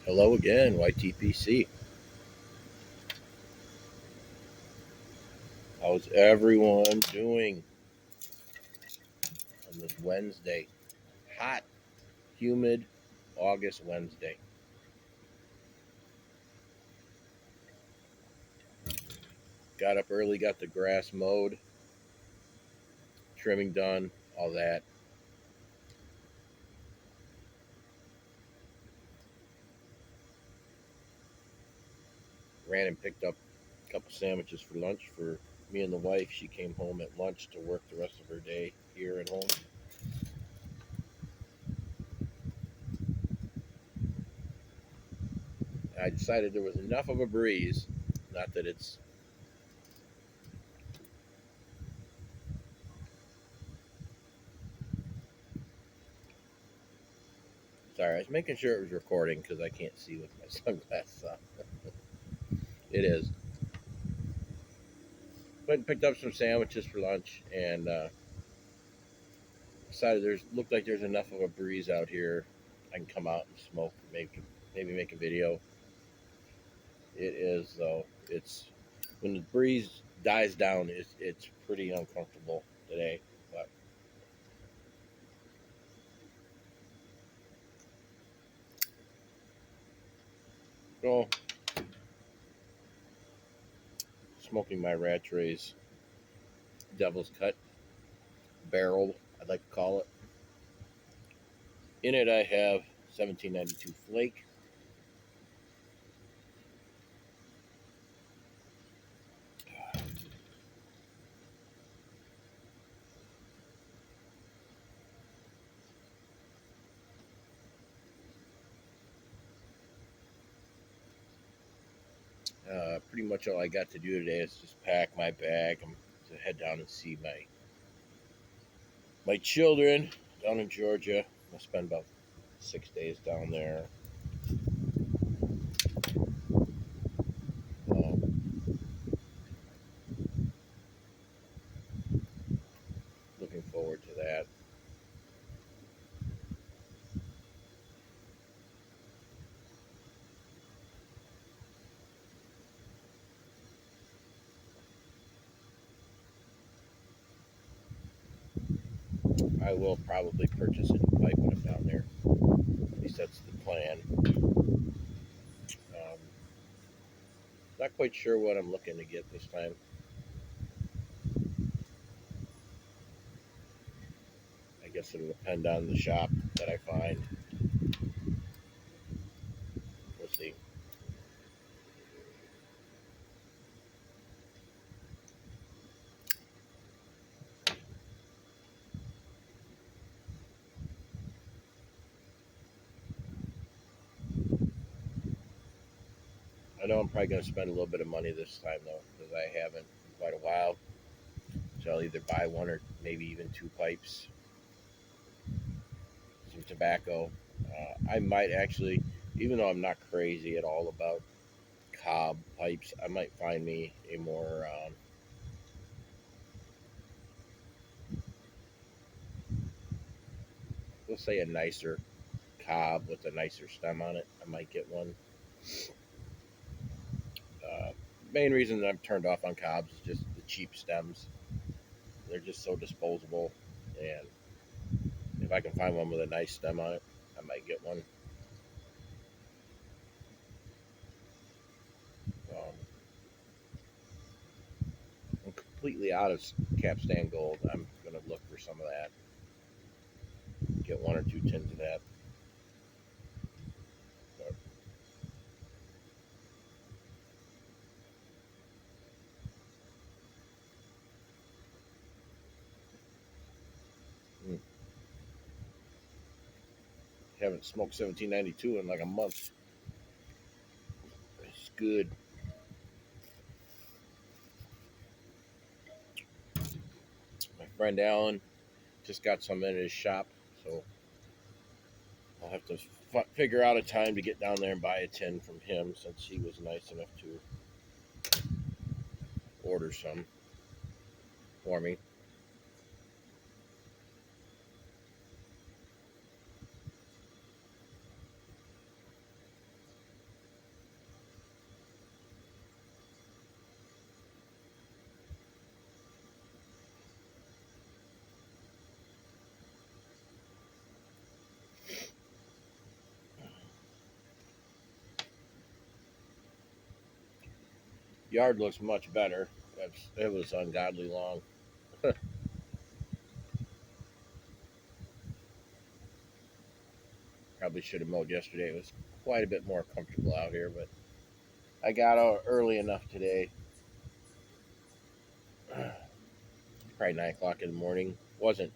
Hello again, YTPC. How's everyone doing on this Wednesday? Hot, humid August Wednesday. Got up early, got the grass mowed, trimming done, all that. Ran and picked up a couple sandwiches for lunch for me and the wife. She came home at lunch to work the rest of her day here at home. I decided there was enough of a breeze, not that it's sorry, I was making sure it was recording because I can't see with my sunglasses on. It is. Went and picked up some sandwiches for lunch and decided there's looked like there's enough of a breeze out here. I can come out and smoke, maybe make a video. It is though. It's when the breeze dies down, it's pretty uncomfortable today. But no, smoking my Rattray's Devil's Cut barrel, I'd like to call it. In it, I have 1792 Flake. Pretty much all I got to do today is just pack my bag. I'm to head down and see my children down in Georgia. I'll spend about 6 days down there. Um, Looking forward to that. I will probably purchase a new pipe when I'm down there. At least that's the plan. Not quite sure what I'm looking to get this time. I guess it'll depend on the shop that I find. We'll see. I know I'm probably going to spend a little bit of money this time though, because I haven't in quite a while. So I'll either buy one or maybe even two pipes, some tobacco. I might actually, even though I'm not crazy at all about cob pipes, I might find me a more, let's say, a nicer cob with a nicer stem on it. I might get one. Uh, Main reason that I'm turned off on cobs is just the cheap stems. They're just so disposable, and if I can find one with a nice stem on it, I might get one. Um, I'm completely out of capstan gold. I'm gonna look for some of that. Get one or two tins of that. But, mm, haven't smoked 1792 in like a month. It's good. My friend Alan just got some in his shop, so I'll have to figure out a time to get down there and buy a tin from him since he was nice enough to order some for me. Yard looks much better. It was ungodly long. Probably should have mowed yesterday. It was quite a bit more comfortable out here, but I got out early enough today. Probably 9 o'clock in the morning. Wasn't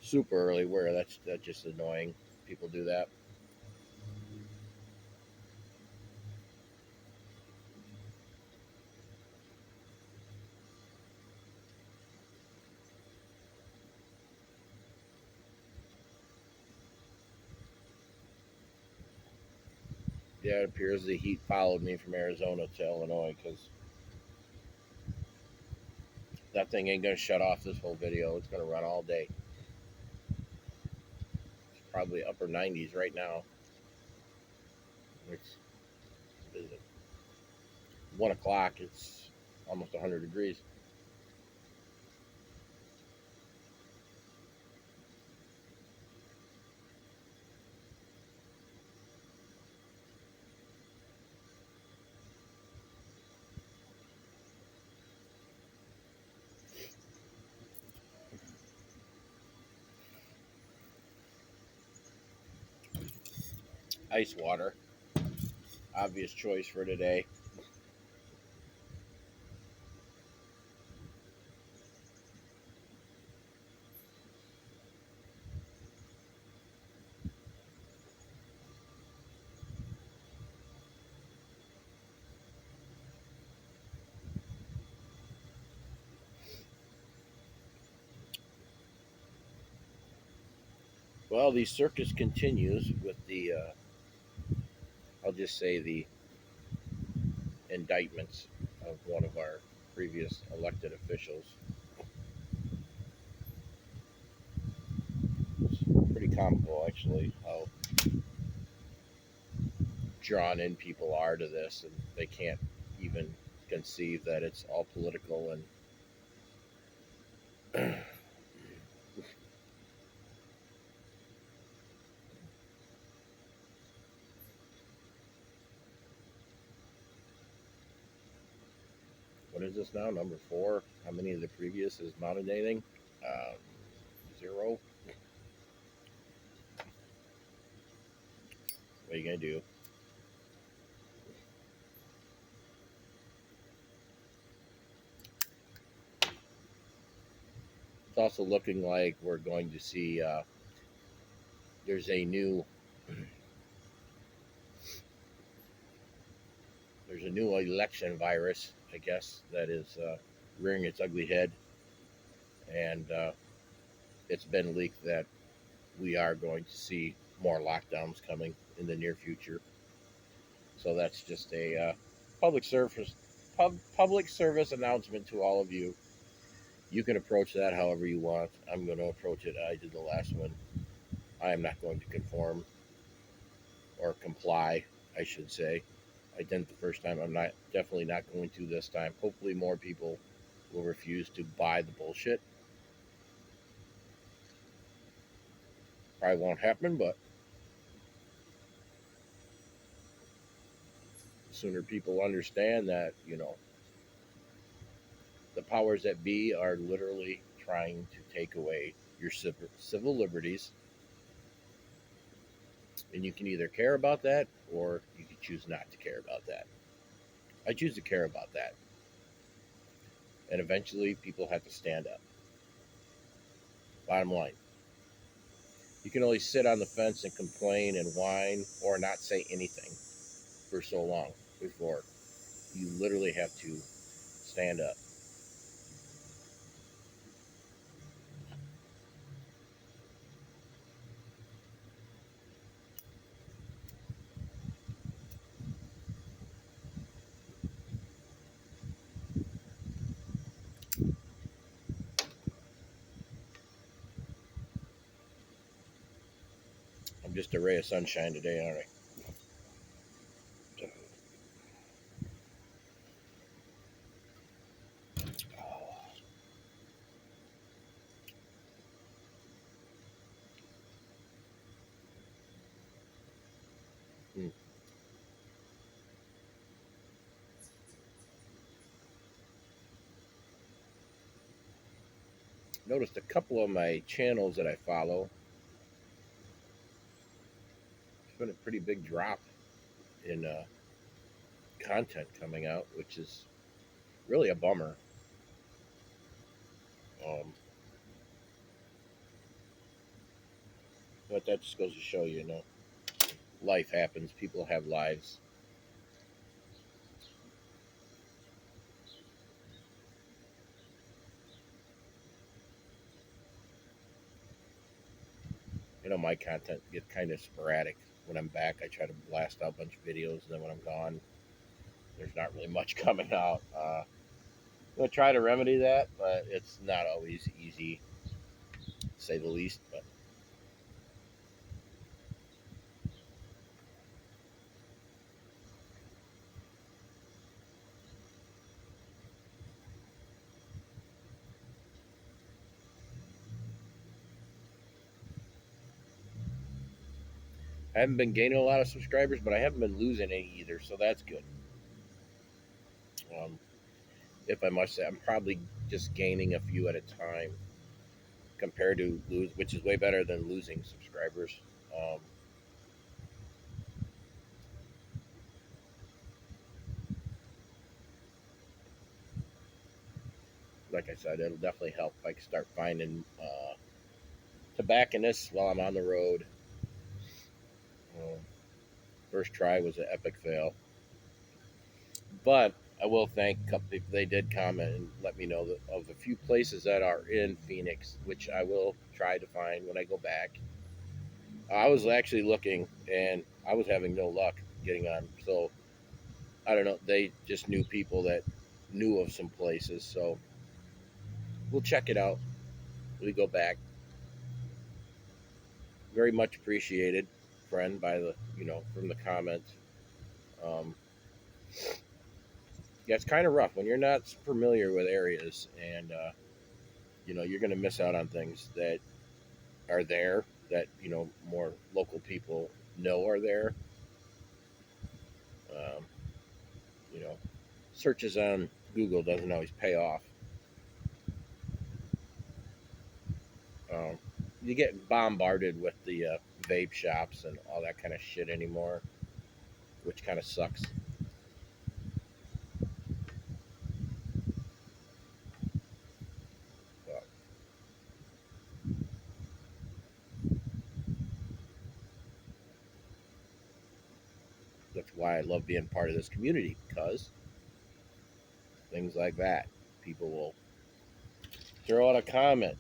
super early. Where that's just annoying. People do that. Yeah, it appears the heat followed me from Arizona to Illinois because that thing ain't gonna shut off this whole video. It's gonna run all day. It's probably upper 90s right now. It's 1 o'clock. It's almost 100 degrees. Ice water, obvious choice for today. Well, the circus continues with the, I'll just say, the indictments of one of our previous elected officials. It's pretty comical, actually, how drawn in people are to this, and they can't even conceive that it's all political. And what is this now? Number four. How many of the previous has mounted anything? Um, Zero. What are you gonna do? It's also looking like we're going to see. There's a new. There's a new election virus, I guess, that is rearing its ugly head, and it's been leaked that we are going to see more lockdowns coming in the near future. So that's just a public service public service announcement to all of you. You can approach that however you want. I'm going to approach it. I did the last one. I am not going to conform or comply, I should say. I didn't the first time. I'm not definitely not going to this time. Hopefully, more people will refuse to buy the bullshit. Probably won't happen, but the sooner people understand that, the powers that be are literally trying to take away your civil liberties, and you can either care about that or you can choose not to care about that. I choose to care about that, and eventually people have to stand up. Bottom line, you can only sit on the fence and complain and whine or not say anything for so long before you literally have to stand up. I'm just a ray of sunshine today, aren't I? Hmm. noticed a couple of my channels that I follow. It's been a pretty big drop in content coming out, which is really a bummer. Um, but that just goes to show you, life happens. People have lives. My content gets kind of sporadic. When I'm back, I try to blast out a bunch of videos, and then when I'm gone, there's not really much coming out. I'm gonna try to remedy that, but it's not always easy, to say the least. But I haven't been gaining a lot of subscribers, but I haven't been losing any either, so that's good. Um, if I must say, I'm probably just gaining a few at a time compared to lose, which is way better than losing subscribers. Um, like I said, it'll definitely help if I can start finding tobacconists while I'm on the road. Um, First try was an epic fail, but I will thank a couple people. They did comment and let me know that of a few places that are in Phoenix, which I will try to find when I go back. I was actually looking, and I was having no luck getting on. So I don't know. They just knew people that knew of some places. So we'll check it out when we go back. Very much appreciated, friend, by the from the comments. Um, yeah, it's kind of rough when you're not familiar with areas, and you're going to miss out on things that are there that more local people know are there. Um, you know, Searches on Google doesn't always pay off. Um, you get bombarded with the vape shops and all that kind of shit anymore, which kind of sucks. But that's why I love being part of this community, because things like that, people will throw out a comment.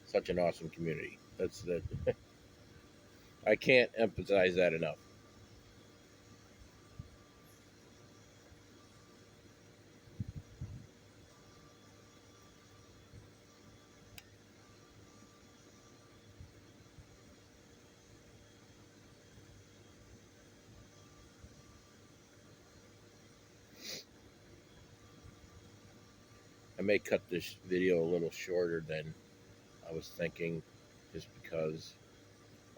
Such an awesome community. That's the I can't emphasize that enough. I may cut this video a little shorter than I was thinking, just because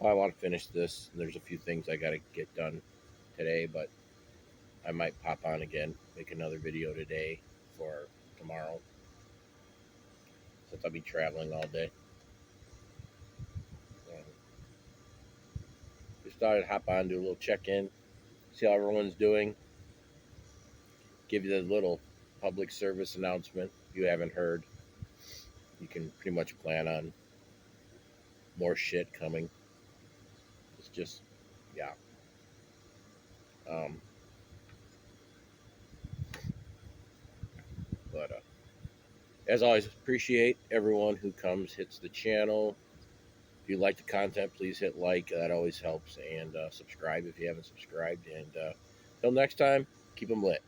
I want to finish this. And there's a few things I got to get done today, but I might pop on again, make another video today for tomorrow, since I'll be traveling all day. Just thought I'd hop on, do a little check in, see how everyone's doing, give you the little public service announcement. If you haven't heard, you can pretty much plan on more shit coming. It's just, yeah. Um, but as always, appreciate everyone who comes, hits the channel. If you like the content, please hit like. That always helps. And subscribe if you haven't subscribed. And until next time, keep them lit.